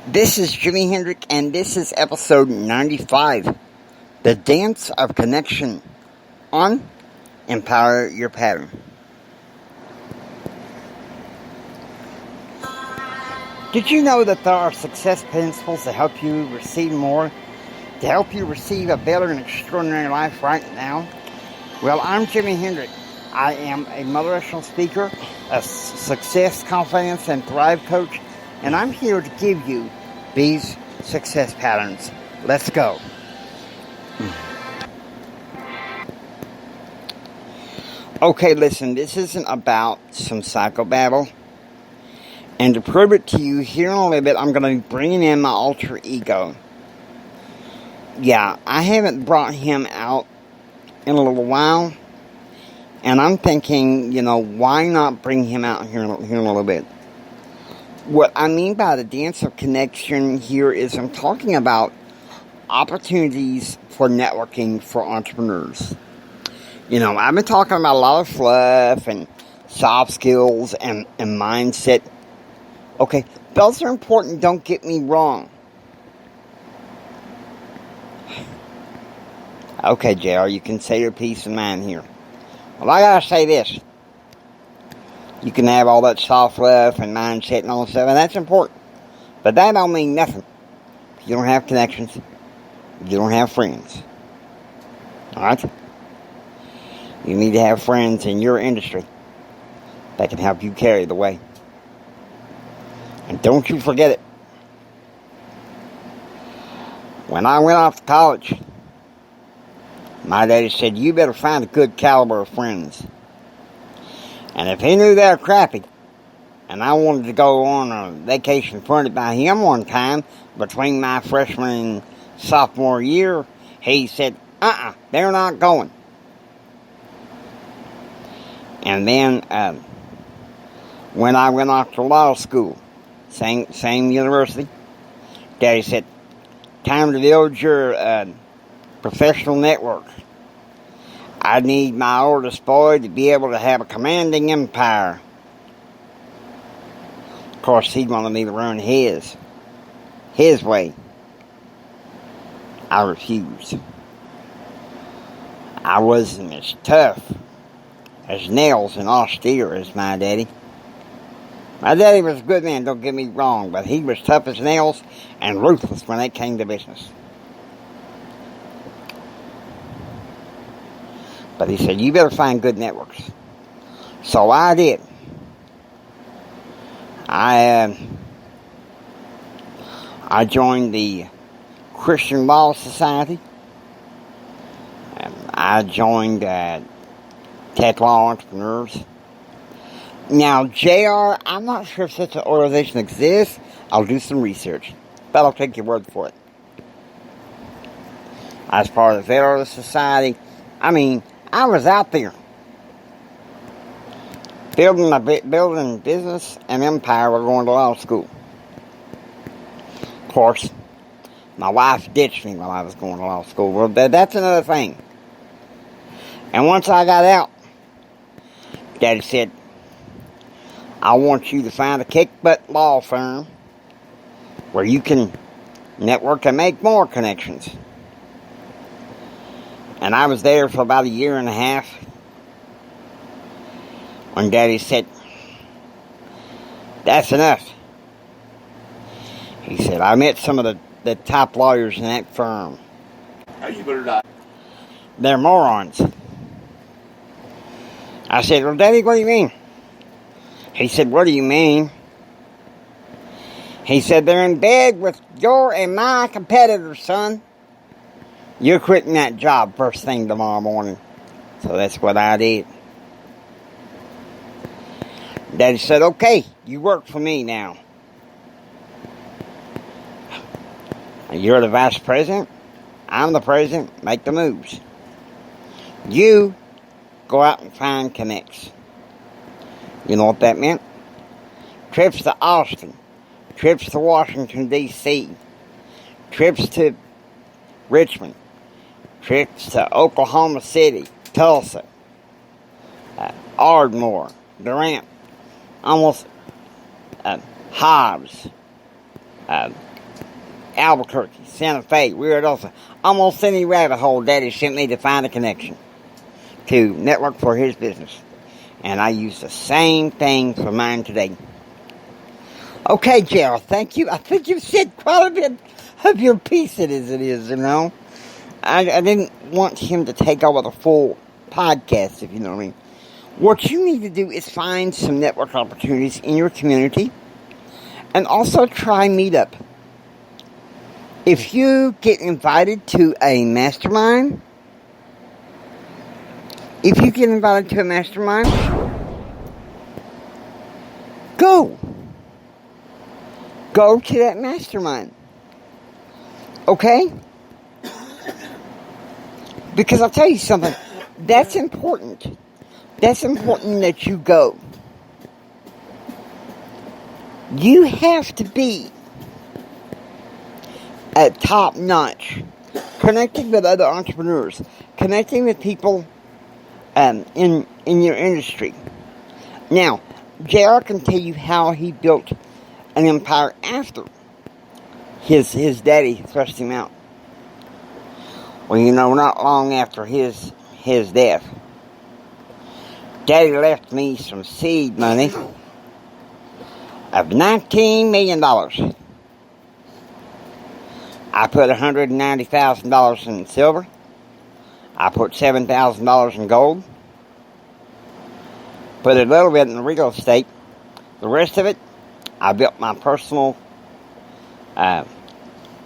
This is Jr Hendrick, and this is episode 95, The Dance of Connection on Empower Your Pattern. Did you know that there are success principles to help you receive more, to help you receive a better and extraordinary life right now? Well, I'm Jr Hendrick. I am a motivational speaker, a success, confidence, and thrive coach, and I'm here to give you these success patterns. Let's go. Okay, listen, this isn't about some psychobabble. And to prove it to you, here in a little bit, I'm going to be bringing in my alter ego. Yeah, I haven't brought him out in a little while. And I'm thinking, why not bring him out here in a little bit? What I mean by the dance of connection here is I'm talking about opportunities for networking for entrepreneurs. I've been talking about a lot of fluff and soft skills and mindset. Okay, those are important, don't get me wrong. Okay, JR, you can say your piece of mind here. Well, I gotta say this. You can have all that soft love and mindset and all that stuff, and that's important. But that don't mean nothing. If you don't have connections, you don't have friends. Alright? You need to have friends in your industry that can help you carry the way. And don't you forget it. When I went off to college, my daddy said, you better find a good caliber of friends. And if he knew they were crappy, and I wanted to go on a vacation funded by him one time, between my freshman and sophomore year, he said, they're not going. And then, when I went off to law school, same university, Daddy said, time to build your professional network. I need my oldest boy to be able to have a commanding empire. Of course, he wanted me to run his way. I refused. I wasn't as tough as nails and austere as my daddy. My daddy was a good man, don't get me wrong, but he was tough as nails and ruthless when it came to business. But he said, you better find good networks. So I did. I joined the Christian Law Society. I joined Tech Law Entrepreneurs. Now, JR, I'm not sure if such an organization exists. I'll do some research, but I'll take your word for it. As part of the Federalist Society, I was out there building business and empire while going to law school. Of course, my wife ditched me while I was going to law school. Well, that's another thing. And once I got out, Daddy said, I want you to find a Kickbutt law firm where you can network and make more connections. And I was there for about a year and a half when Daddy said, that's enough. He said, I met some of the top lawyers in that firm. You better not. They're morons. I said, well, Daddy, what do you mean? He said, what do you mean? He said, they're in bed with your and my competitors, son. You're quitting that job first thing tomorrow morning. So that's what I did. Daddy said, okay, you work for me now. You're the vice president. I'm the president. Make the moves. You go out and find connects. You know what that meant? Trips to Austin. Trips to Washington, D.C. Trips to Richmond. Trips to Oklahoma City, Tulsa, Ardmore, Durant, almost Hobbs, Albuquerque, Santa Fe, Ruidoso. Almost any rabbit hole Daddy sent me to find a connection to network for his business. And I use the same thing for mine today. Okay, Gerald, thank you. I think you've said quite a bit of your piece as it is, you know. I didn't want him to take over the full podcast, if you know what I mean. What you need to do is find some network opportunities in your community and also try Meetup. If you get invited to a mastermind, go. Go to that mastermind. Okay? Because I'll tell you something, that's important. That's important that you go. You have to be at top notch. Connecting with other entrepreneurs. Connecting with people in your industry. Now, JR can tell you how he built an empire after his daddy thrust him out. Well, you know, not long after his death, Daddy left me some seed money of $19 million. I put $190,000 in silver. I put $7,000 in gold. Put a little bit in real estate. The rest of it, I built my personal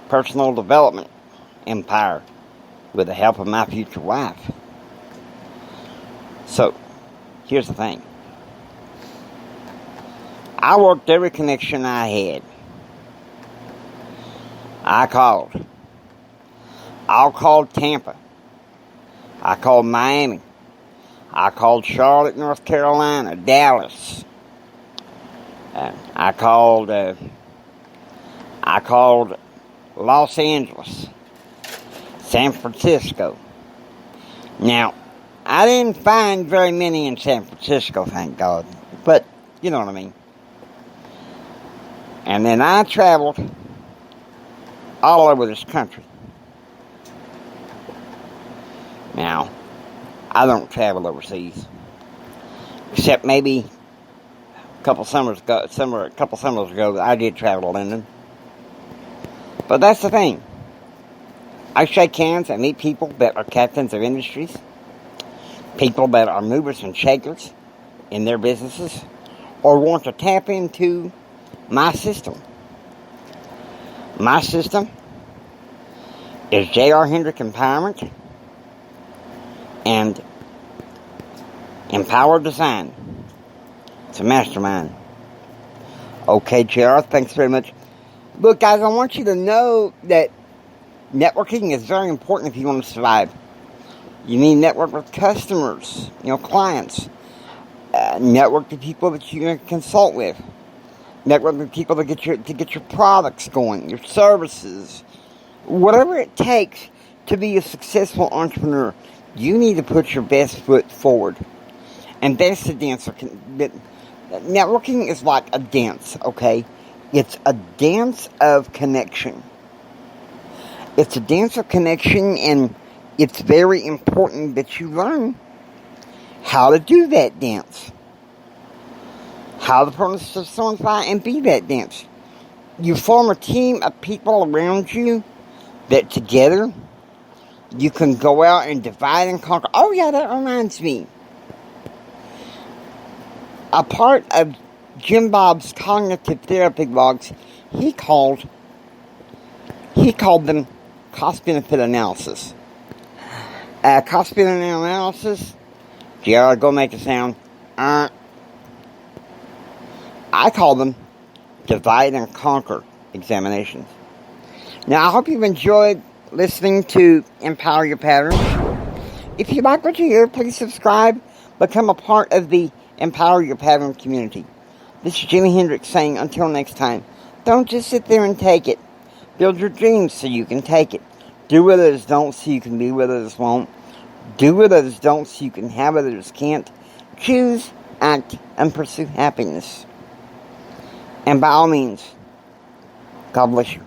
development empire with the help of my future wife. So, here's the thing. I worked every connection I had. I called Tampa. I called Miami. I called Charlotte, North Carolina, Dallas. I called Los Angeles, San Francisco. Now, I didn't find very many in San Francisco, thank God. But, you know what I mean. And then I traveled all over this country. Now, I don't travel overseas. Except maybe a couple summers ago, I did travel to London. But that's the thing. I shake hands and meet people that are captains of industries. People that are movers and shakers in their businesses. Or want to tap into my system. My system is Jr Hendrick Empowerment and Empower Design. It's a mastermind. Okay, JR, thanks very much. Look, guys, I want you to know that networking is very important if you want to survive. You need to network with customers, clients. Network with people that you can consult with. Network with people to get your products going, your services. Whatever it takes to be a successful entrepreneur, you need to put your best foot forward. And that's the dance. Networking is like a dance, okay? It's a dance of connection. It's a dance of connection, and it's very important that you learn how to do that dance. How to personify and be that dance. You form a team of people around you that together you can go out and divide and conquer. Oh yeah, that reminds me. A part of Jim Bob's cognitive therapy blogs, he called them cost-benefit analysis. Cost-benefit analysis, JR, go make a sound. I call them divide and conquer examinations. Now, I hope you've enjoyed listening to Empower Your Patterns. If you like what you hear, please subscribe. Become a part of the Empower Your Pattern community. This is Jr Hendrick saying, until next time, don't just sit there and take it. Build your dreams so you can take it. Do what others don't so you can be what others won't. Do what others don't so you can have what others can't. Choose, act, and pursue happiness. And by all means, God bless you.